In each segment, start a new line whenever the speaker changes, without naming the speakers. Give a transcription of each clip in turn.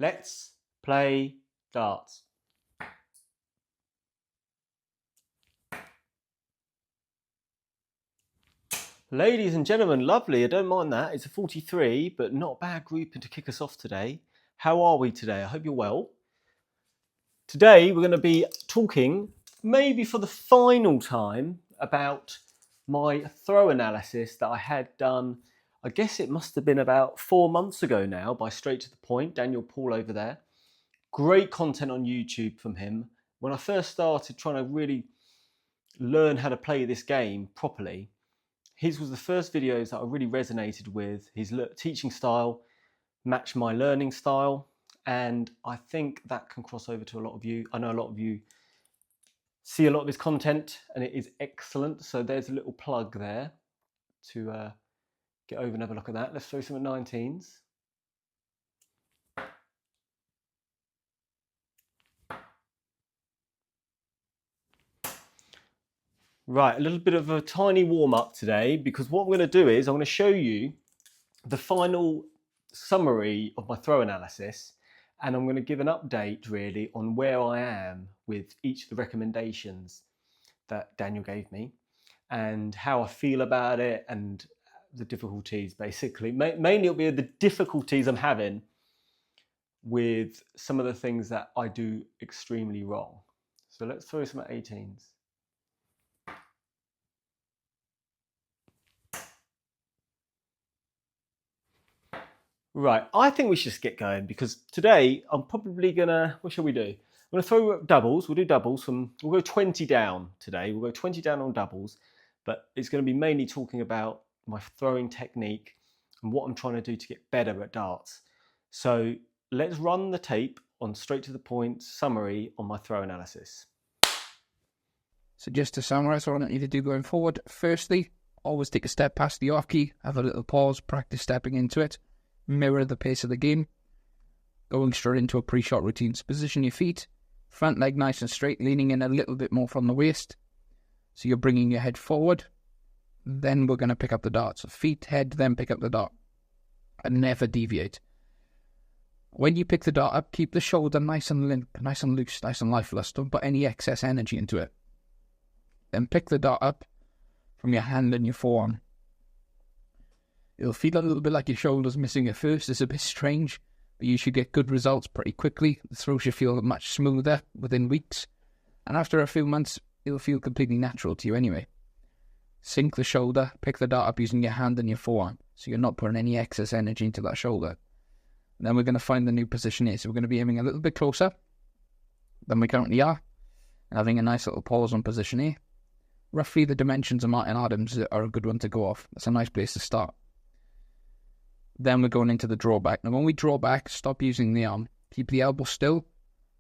Let's play darts. Ladies and gentlemen, lovely. I don't mind that. It's a 43, but not a bad grouping to kick us off today. How are we today? I hope you're well. Today we're going to be talking, maybe for the final time, about my throw analysis that I had done. I guess it must have been about 4 months ago now by Straight to the Point, Daniel Paul over there. Great content on YouTube from him. When I first started trying to really learn how to play this game properly, his was the first videos that I really resonated with. His teaching style matched my learning style, and I think that can cross over to a lot of you. I know a lot of you see a lot of his content, and it is excellent. So there's a little plug there to get over and have a look at that. Let's throw some at 19s. Right, a little bit of a tiny warm-up today, because what I'm going to do is I'm going to show you the final summary of my throw analysis, and I'm going to give an update really on where I am with each of the recommendations that Daniel gave me and how I feel about it and the difficulties basically. Mainly it'll be the difficulties I'm having with some of the things that I do extremely wrong. So let's throw some at 18s. Right, I think we should just get going, because today I'm probably gonna, what shall we do? I'm gonna throw doubles. We'll do doubles we'll go 20 down today. We'll go 20 down on doubles, but it's gonna be mainly talking about my throwing technique and what I'm trying to do to get better at darts. So let's run the tape on Straight to the Point summary on my throw analysis.
So just to summarize what I want you to do going forward, firstly, always take a step past the off key, have a little pause, practice stepping into it. Mirror the pace of the game, going straight into a pre-shot routine. So position your feet, front leg nice and straight, leaning in a little bit more from the waist. So you're bringing your head forward. Then we're going to pick up the dart. So feet, head, then pick up the dart. And never deviate. When you pick the dart up, keep the shoulder nice and limp, nice and loose, nice and lifeless. Don't put any excess energy into it. Then pick the dart up from your hand and your forearm. It'll feel a little bit like your shoulder's missing at first. It's a bit strange, but you should get good results pretty quickly. The throw should feel much smoother within weeks. And after a few months, it'll feel completely natural to you anyway. Sink the shoulder, pick the dart up using your hand and your forearm, so you're not putting any excess energy into that shoulder. And then we're going to find the new position here. So we're going to be aiming a little bit closer than we currently are, and having a nice little pause on position here. Roughly the dimensions of Martin Adams are a good one to go off. That's a nice place to start. Then we're going into the drawback. Now when we draw back, stop using the arm. Keep the elbow still,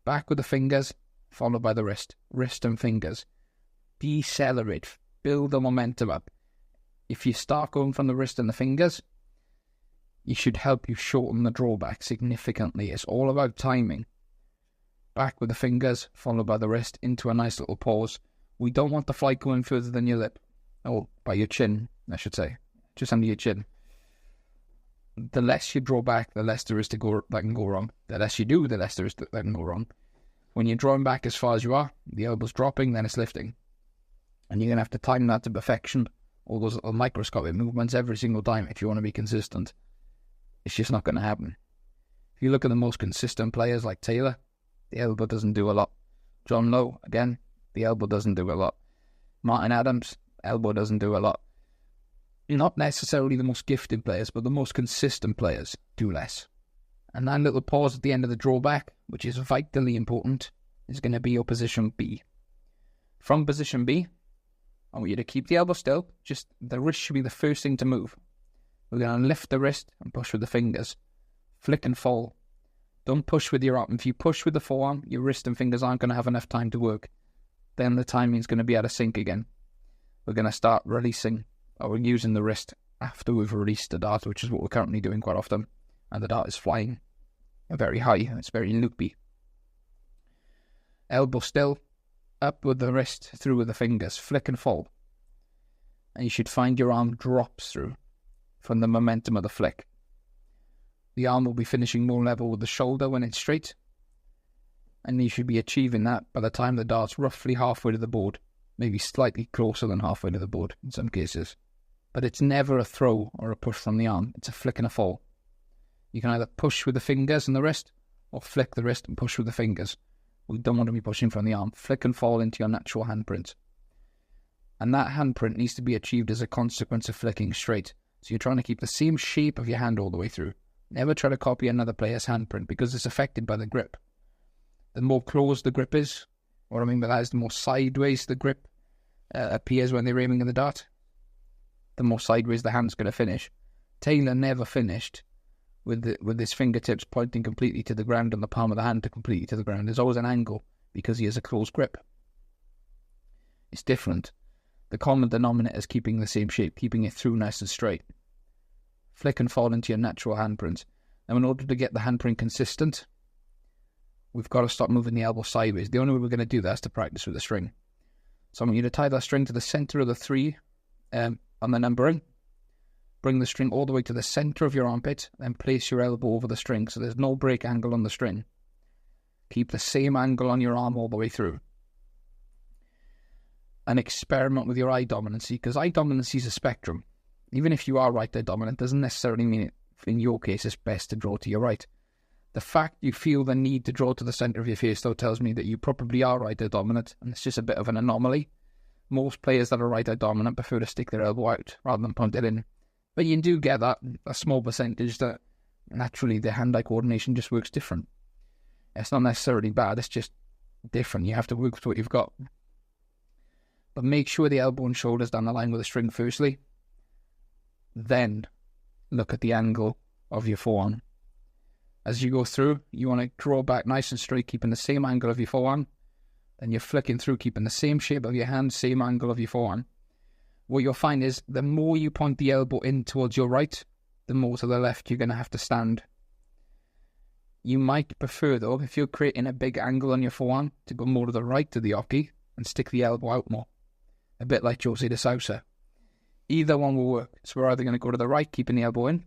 back with the fingers, followed by the wrist. Wrist and fingers. Decelerate. Build the momentum up. If you start going from the wrist and the fingers, it should help you shorten the drawback significantly. It's all about timing. Back with the fingers, followed by the wrist, into a nice little pause. We don't want the flight going further than your lip. Oh, by your chin, I should say. Just under your chin. The less you draw back, the less there is that can go wrong. The less you do, the less there is that can go wrong. When you're drawing back as far as you are, the elbow's dropping, then it's lifting. And you're going to have to time that to perfection. All those little microscopic movements every single time if you want to be consistent. It's just not going to happen. If you look at the most consistent players like Taylor, the elbow doesn't do a lot. John Lowe, again, the elbow doesn't do a lot. Martin Adams, elbow doesn't do a lot. Not necessarily the most gifted players, but the most consistent players do less. And that little pause at the end of the drawback, which is vitally important, is going to be your position B. From position B, I want you to keep the elbow still. Just the wrist should be the first thing to move. We're going to lift the wrist and push with the fingers. Flick and fall. Don't push with your arm. If you push with the forearm, your wrist and fingers aren't going to have enough time to work. Then the timing's going to be out of sync again. We're going to start releasing, or we're using the wrist after we've released the dart, which is what we're currently doing quite often. And the dart is flying very high. It's very loopy. Elbow still. Up with the wrist, through with the fingers. Flick and fall. And you should find your arm drops through from the momentum of the flick. the arm will be finishing more level with the shoulder when it's straight. And you should be achieving that by the time the dart's roughly halfway to the board, maybe slightly closer than halfway to the board in some cases. But it's never a throw or a push from the arm, it's a flick and a fall. You can either push with the fingers and the wrist, or flick the wrist and push with the fingers. We don't want to be pushing from the arm. Flick and fall into your natural handprint. And that handprint needs to be achieved as a consequence of flicking straight. So you're trying to keep the same shape of your hand all the way through. Never try to copy another player's handprint because it's affected by the grip. The more closed the grip is, what I mean by that is the more sideways the grip appears when they're aiming at the dart, the more sideways the hand's going to finish. Taylor never finished with his fingertips pointing completely to the ground and the palm of the hand to completely to the ground. There's always an angle because he has a closed grip. It's different. The common denominator is keeping the same shape, keeping it through nice and straight. Flick and fall into your natural handprint. Now, in order to get the handprint consistent, we've got to stop moving the elbow sideways. The only way we're going to do that is to practice with the string. So I want you to tie that string to the center of the 3 on the numbering. Bring the string all the way to the center of your armpit, then place your elbow over the string so there's no break angle on the string. Keep the same angle on your arm all the way through. And experiment with your eye dominancy, because eye dominancy is a spectrum. Even if you are right eye dominant, doesn't necessarily mean it, in your case it's best to draw to your right. The fact you feel the need to draw to the center of your face, though, tells me that you probably are right eye dominant, and it's just a bit of an anomaly. Most players that are right eye dominant prefer to stick their elbow out rather than point it in. But you do get that, a small percentage that naturally their hand-eye coordination just works different. It's not necessarily bad, it's just different. You have to work with what you've got. But make sure the elbow and shoulder's down the line with the string firstly. Then look at the angle of your forearm. As you go through, you want to draw back nice and straight, keeping the same angle of your forearm. Then you're flicking through, keeping the same shape of your hand, same angle of your forearm. What you'll find is the more you point the elbow in towards your right, the more to the left you're going to have to stand. You might prefer, though, if you're creating a big angle on your forearm, to go more to the right of the oche and stick the elbow out more. A bit like Oche de Sousa. Either one will work. So we're either going to go to the right, keeping the elbow in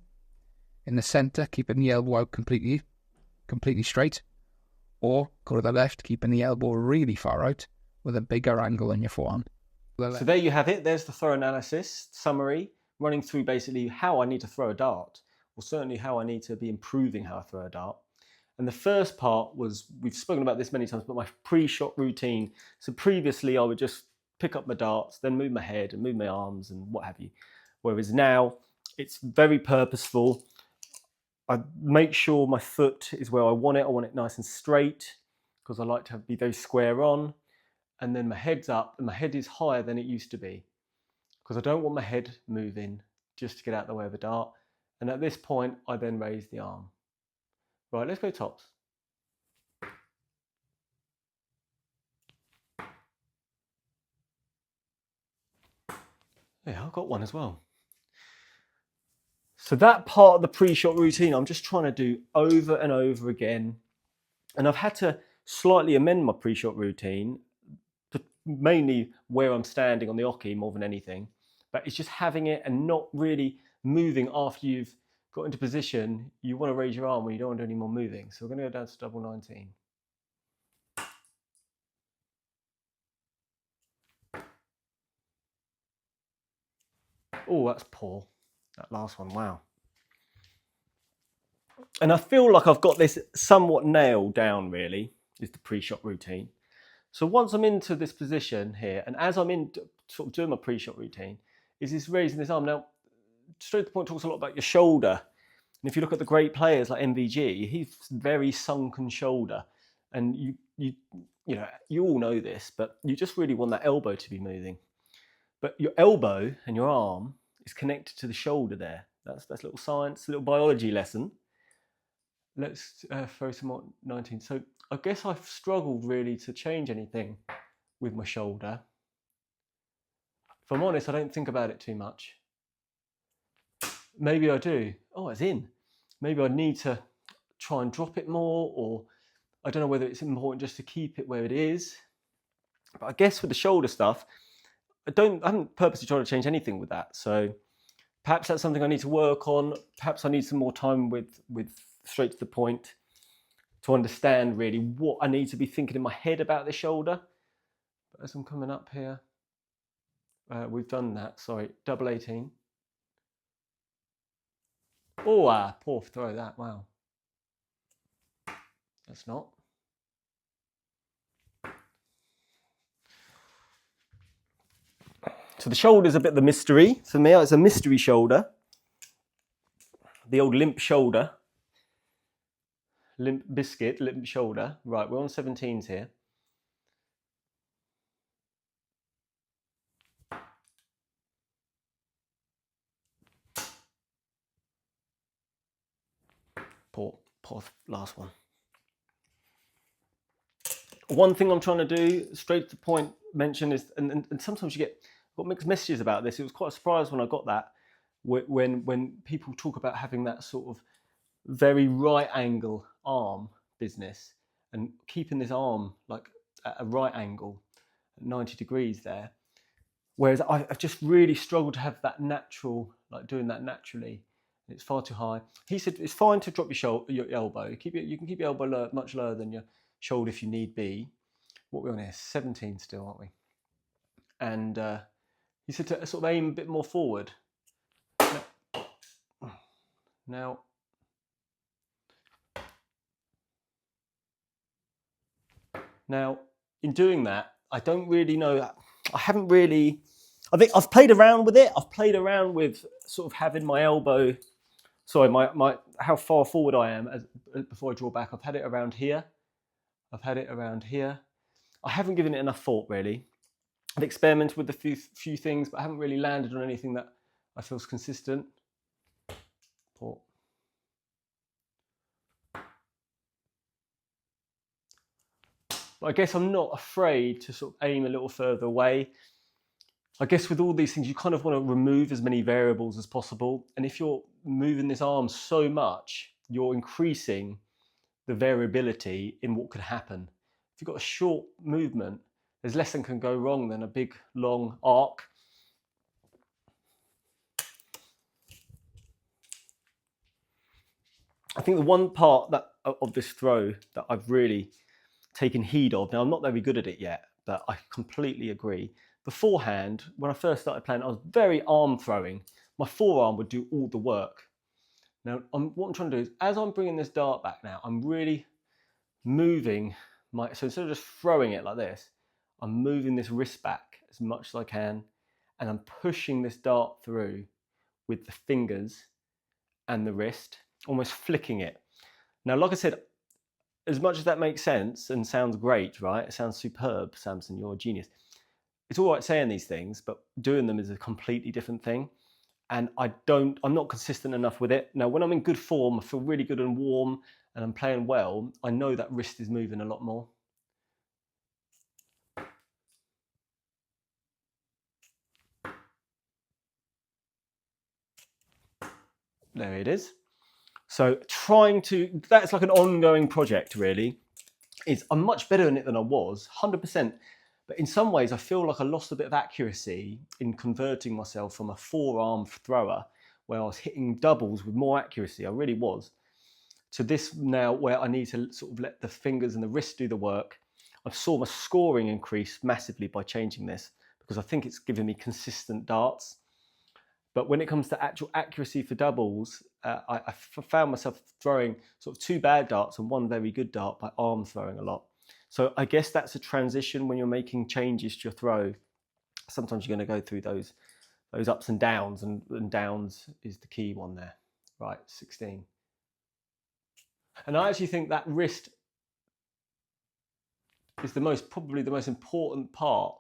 the centre, keeping the elbow out completely straight, or go to the left, keeping the elbow really far out with a bigger angle on your forearm.
So there you have it. There's the throw analysis summary, running through basically how I need to throw a dart, or certainly how I need to be improving how I throw a dart. And the first part was, we've spoken about this many times, but my pre-shot routine. So previously I would just pick up my darts, then move my head and move my arms and what have you. Whereas now it's very purposeful. I make sure my foot is where I want it nice and straight, because I like to be very square on. And then my head's up, and my head is higher than it used to be, because I don't want my head moving just to get out of the way of a dart. And at this point, I then raise the arm. Right, let's go tops. Yeah, I've got one as well. So that part of the pre-shot routine, I'm just trying to do over and over again. And I've had to slightly amend my pre-shot routine, mainly where I'm standing on the oche more than anything. But it's just having it and not really moving after you've got into position. You want to raise your arm when you don't want to do any more moving. So we're going to go down to double 19. Oh, that's poor. That last one, wow. And I feel like I've got this somewhat nailed down, really, is the pre-shot routine. So once I'm into this position here, and as I'm in sort of doing my pre-shot routine, is this raising this arm. Now, Straight to the Point talks a lot about your shoulder. And if you look at the great players like MVG, he's very sunken shoulder. And you all know this, but you just really want that elbow to be moving. But your elbow and your arm is connected to the shoulder there. That's a little science, a little biology lesson. Let's throw some more 19. So I guess I've struggled really to change anything with my shoulder. If I'm honest, I don't think about it too much. Maybe I do. Oh, it's in. Maybe I need to try and drop it more, or I don't know whether it's important just to keep it where it is. But I guess with the shoulder stuff, I haven't purposely tried to change anything with that. So Perhaps that's something I need to work on. Perhaps I need some more time with straight to the point to understand really what I need to be thinking in my head about the shoulder. But as I'm coming up here, we've done that, sorry, double 18. Oh, poor throw that, wow. That's not. So the shoulder's a bit of the mystery for me. It's a mystery shoulder. The old limp shoulder. Limp biscuit, limp shoulder. Right, we're on 17s here. Poor last one. One thing I'm trying to do, straight to the point, mention is, and sometimes you got mixed messages about this. It was quite a surprise when I got that, when people talk about having that sort of very right angle arm business and keeping this arm like at a right angle, 90 degrees there. Whereas I've just really struggled to have that natural, like doing that naturally. It's far too high. He said it's fine to drop your elbow. You can keep your elbow much lower than your shoulder if you need be. What are we on here? 17 still, aren't we? And he said to sort of aim a bit more forward. Now in doing that, I don't really know. I haven't really. I think I've played around with it. I've played around with sort of having my elbow. Sorry, my how far forward I am before I draw back. I've had it around here. I've had it around here. I haven't given it enough thought really. I've experimented with a few things, but I haven't really landed on anything that I feel is consistent. Port. But I guess I'm not afraid to sort of aim a little further away. I guess with all these things, you kind of want to remove as many variables as possible. And if you're moving this arm so much, you're increasing the variability in what could happen. If you've got a short movement, there's less that can go wrong than a big, long arc. I think the one part of this throw that I've really taken heed of, now I'm not very good at it yet, but I completely agree. Beforehand, when I first started playing, I was very arm throwing. My forearm would do all the work. Now, what I'm trying to do is, as I'm bringing this dart back now, I'm really moving so instead of just throwing it like this, I'm moving this wrist back as much as I can, and I'm pushing this dart through with the fingers and the wrist, almost flicking it. Now, like I said, as much as that makes sense and sounds great, right? It sounds superb, Samson, you're a genius. It's all right saying these things, but doing them is a completely different thing. And I'm not consistent enough with it. Now, when I'm in good form, I feel really good and warm and I'm playing well, I know that wrist is moving a lot more. There it is. So that's like an ongoing project really. I'm much better in it than I was, 100%. But in some ways, I feel like I lost a bit of accuracy in converting myself from a forearm thrower, where I was hitting doubles with more accuracy, I really was, to this now where I need to sort of let the fingers and the wrist do the work. I saw my scoring increase massively by changing this, because I think it's given me consistent darts. But when it comes to actual accuracy for doubles, I found myself throwing sort of 2 bad darts and 1 very good dart by arm throwing a lot. So I guess that's a transition when you're making changes to your throw. Sometimes you're going to go through those ups and downs, and downs is the key one there. Right, 16. And I actually think that wrist is probably the most important part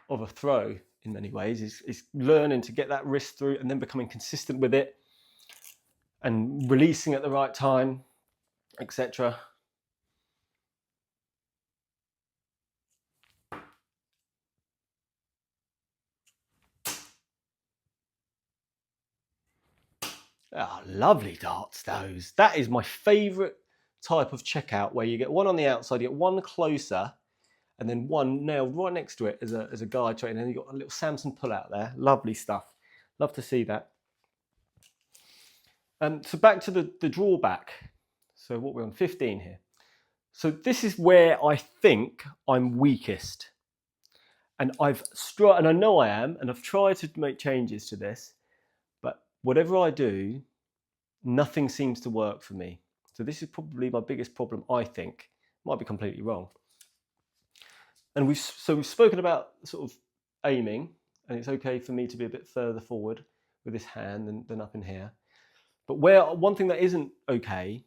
of a throw in many ways, is learning to get that wrist through and then becoming consistent with it and releasing at the right time, etc. Ah, lovely darts, those. That is my favourite type of checkout, where you get one on the outside, you get one closer, and then one nailed right next to it as a guide to it, and then you've got a little Samson pull out there. Lovely stuff. Love to see that. So back to the drawback. So what we're on 15 here. So this is where I think I'm weakest. And and I know I am, and I've tried to make changes to this, but whatever I do, nothing seems to work for me. So this is probably my biggest problem, I think. Might be completely wrong. And we've spoken about sort of aiming, and it's okay for me to be a bit further forward with this hand than up in here. But one thing that isn't okay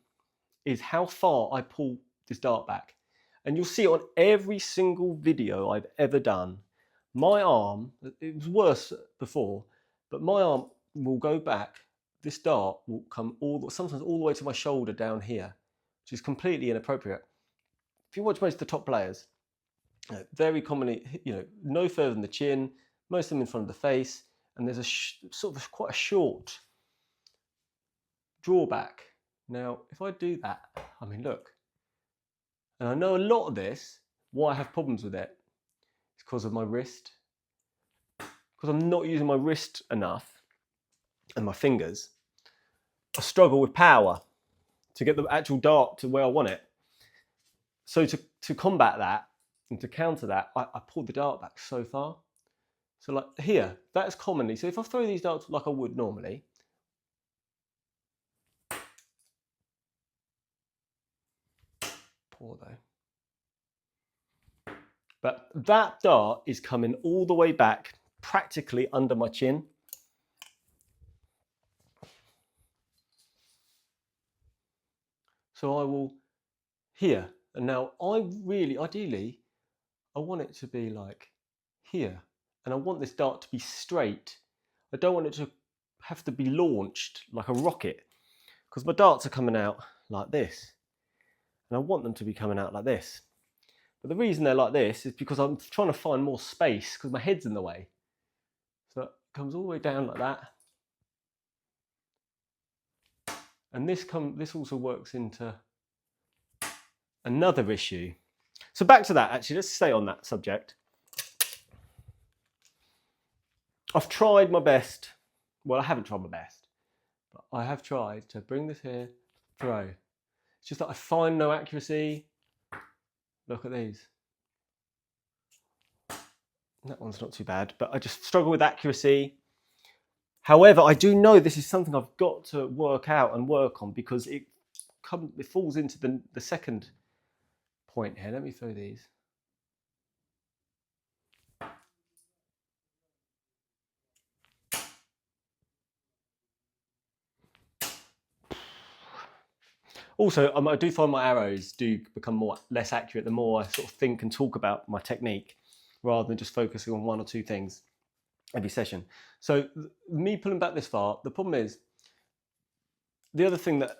is how far I pull this dart back. And you'll see on every single video I've ever done, my arm, it was worse before, but my arm will go back. This dart will come sometimes all the way to my shoulder down here, which is completely inappropriate. If you watch most of the top players, very commonly, no further than the chin, most of them in front of the face, and there's a quite a short drawback. Now, if I do that, I mean, look, and I know a lot of this, why I have problems with it, is because of my wrist. Because I'm not using my wrist enough and my fingers, I struggle with power to get the actual dart to where I want it. So to combat that and to counter that, I pulled the dart back so far. So like here, that's commonly, so if I throw these darts like I would normally, poor though. But that dart is coming all the way back, practically under my chin. So I will here, and now ideally, I want it to be like here, and I want this dart to be straight. I don't want it to have to be launched like a rocket, because my darts are coming out like this, and I want them to be coming out like this. But the reason they're like this is because I'm trying to find more space because my head's in the way. So it comes all the way down like that. And this also works into another issue. So back to that, actually, let's stay on that subject. I've tried my best. Well, I haven't tried my best, but I have tried to bring this here, throw. It's just that I find no accuracy. Look at these. That one's not too bad, but I just struggle with accuracy. However, I do know this is something I've got to work out and work on because it falls into the second point here. Let me throw these. Also, I do find my arrows do become less accurate the more I sort of think and talk about my technique rather than just focusing on one or two things every session. So me pulling back this far, the problem is, the other thing that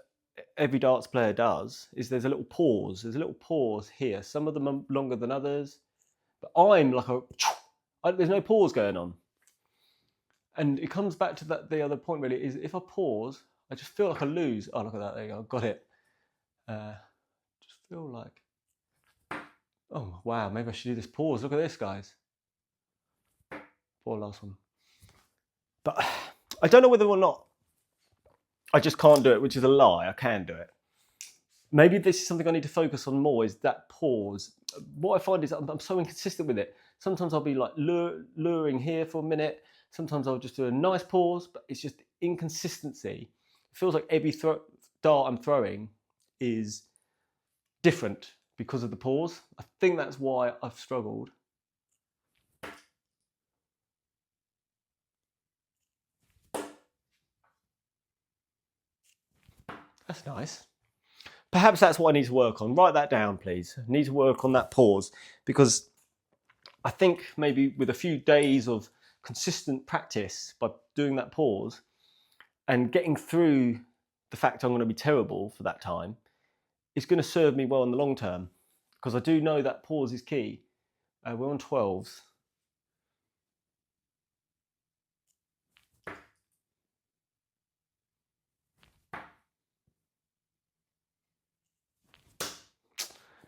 every darts player does is there's a little pause. There's a little pause here. Some of them are longer than others, but I'm like there's no pause going on. And it comes back to the other point really, is if I pause, I just feel like I lose. Oh, look at that, there you go, got it. Just feel like, oh wow, maybe I should do this pause. Look at this, guys. Poor last one. But I don't know whether or not I just can't do it, which is a lie. I can do it. Maybe this is something I need to focus on more, is that pause. What I find is I'm so inconsistent with it. Sometimes I'll be like luring here for a minute. Sometimes I'll just do a nice pause, but it's just inconsistency. It feels like every dart I'm throwing is different because of the pause. I think that's why I've struggled. That's nice. Perhaps that's what I need to work on. Write that down, please. I need to work on that pause, because I think maybe with a few days of consistent practice by doing that pause and getting through the fact I'm going to be terrible for that time, it's going to serve me well in the long term, because I do know that pause is key. We're on 12s.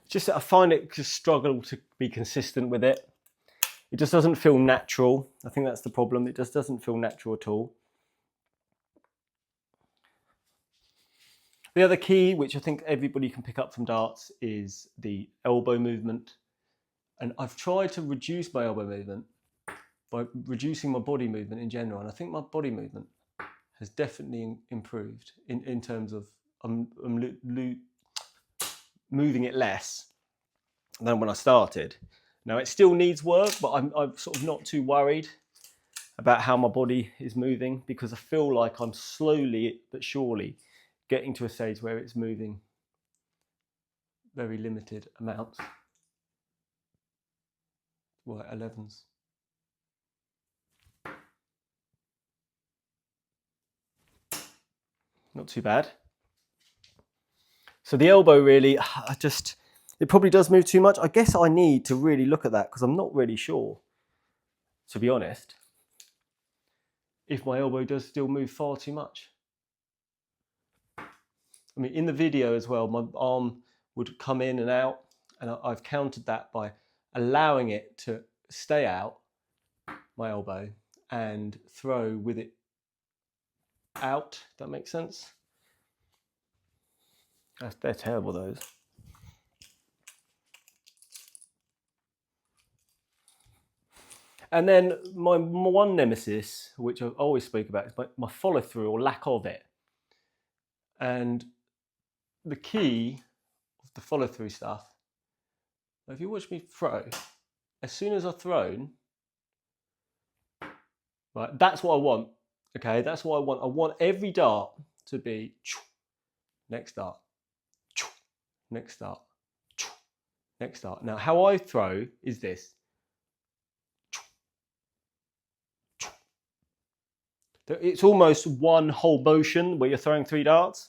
Just that I find it to struggle to be consistent with it. It just doesn't feel natural. I think that's the problem. It just doesn't feel natural at all. The other key, which I think everybody can pick up from darts, is the elbow movement. And I've tried to reduce my elbow movement by reducing my body movement in general. And I think my body movement has definitely improved in terms of I'm moving it less than when I started. Now it still needs work, but I'm sort of not too worried about how my body is moving, because I feel like I'm slowly but surely getting to a stage where it's moving very limited amounts. Well, 11s. Not too bad. So the elbow really, it probably does move too much. I guess I need to really look at that, because I'm not really sure, to be honest, if my elbow does still move far too much. I mean, in the video as well, my arm would come in and out, and I've countered that by allowing it to stay out, my elbow, and throw with it out, if that makes sense. They're terrible, those. And then my one nemesis, which I always speak about, is my follow through or lack of it. And the key of the follow through stuff, if you watch me throw, as soon as I've thrown, right, that's what I want. Okay, that's what I want. I want every dart to be next dart, next dart, next dart. Now, how I throw is this. It's almost one whole motion where you're throwing 3 darts,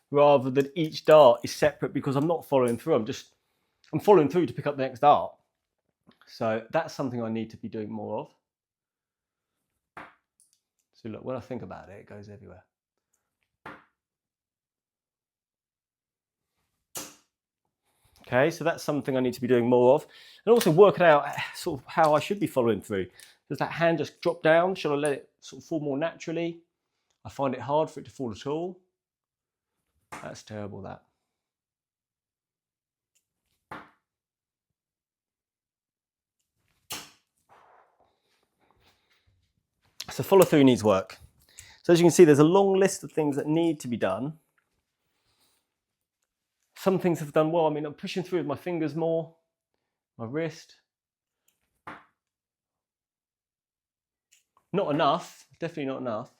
rather than each dart is separate, because I'm not following through. I'm following through to pick up the next dart. So that's something I need to be doing more of. So look, when I think about it, it goes everywhere. Okay, so that's something I need to be doing more of. And also working out sort of how I should be following through. Does that hand just drop down? Should I let it sort of fall more naturally? I find it hard for it to fall at all. That's terrible, that. So follow through needs work. So as you can see, there's a long list of things that need to be done. Some things have done well. I mean, I'm pushing through with my fingers more, my wrist. Not enough, definitely not enough.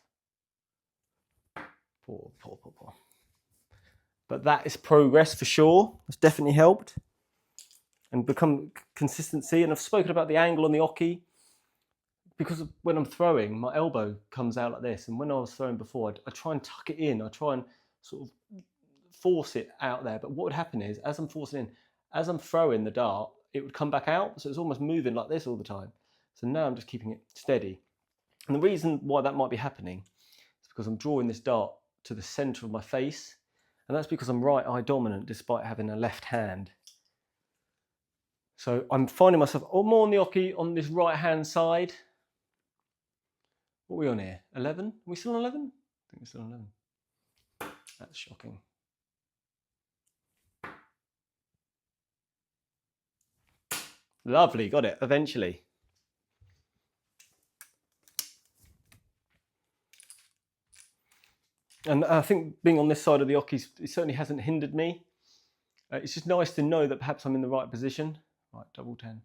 Poor. But that is progress for sure. It's definitely helped and become consistency. And I've spoken about the angle on the Oche, because when I'm throwing, my elbow comes out like this. And when I was throwing before, I try and tuck it in. I try and sort of force it out there. But what would happen is, as I'm forcing in, as I'm throwing the dart, it would come back out. So it's almost moving like this all the time. So now I'm just keeping it steady. And the reason why that might be happening is because I'm drawing this dart to the center of my face. And that's because I'm right eye dominant despite having a left hand. So I'm finding myself more on the Oche on this right hand side. What are we on here? 11? Are we still on 11? I think we're still on 11. That's shocking. Lovely, got it, eventually. And I think being on this side of the Oche, it certainly hasn't hindered me. It's just nice to know that perhaps I'm in the right position. Right, double 10.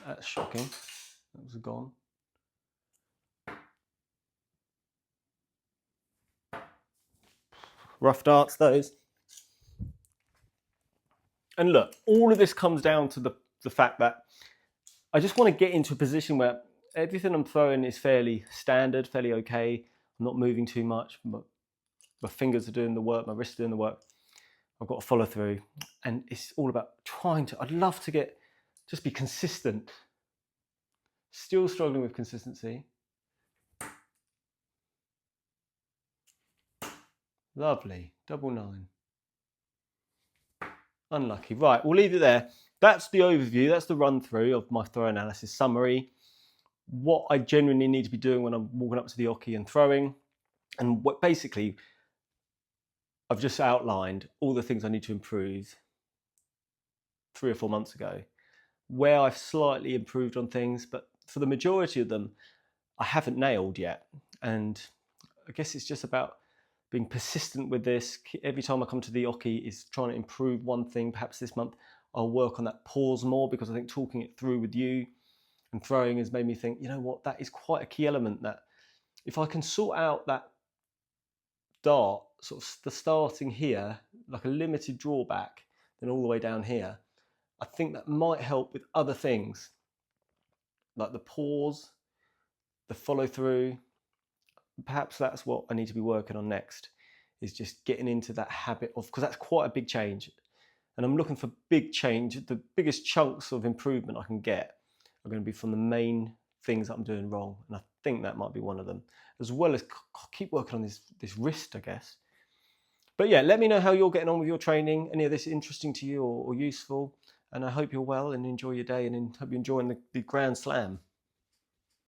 That's shocking. That was gone. Rough darts, those. And look, all of this comes down to the fact that I just want to get into a position where everything I'm throwing is fairly standard, fairly okay. I'm not moving too much. My fingers are doing the work, my wrists are doing the work. I've got to follow through. And it's all about I'd love to just be consistent. Still struggling with consistency. Lovely, double 9. Unlucky. Right, we'll leave it there. that's the overview. That's the run through of my throw analysis summary. What I genuinely need to be doing when I'm walking up to the oche and throwing, and what basically I've just outlined all the things I need to improve 3 or 4 months ago, where I've slightly improved on things, but for the majority of them, I haven't nailed yet. And I guess it's just about being persistent with this. Every time I come to the oche is trying to improve one thing. Perhaps this month I'll work on that pause more, because I think talking it through with you and throwing has made me think, you know what, that is quite a key element, that if I can sort out that dart, sort of the starting here, like a limited drawback, then all the way down here, I think that might help with other things, like the pause, the follow through. Perhaps that's what I need to be working on next, is just getting into that habit of, because that's quite a big change. And I'm looking for big change. The biggest chunks of improvement I can get are going to be from the main things that I'm doing wrong. And I think that might be one of them, as well as keep working on this wrist, I guess. But yeah, let me know how you're getting on with your training. Any of this interesting to you or useful? And I hope you're well and enjoy your day, and hope you're enjoying the Grand Slam.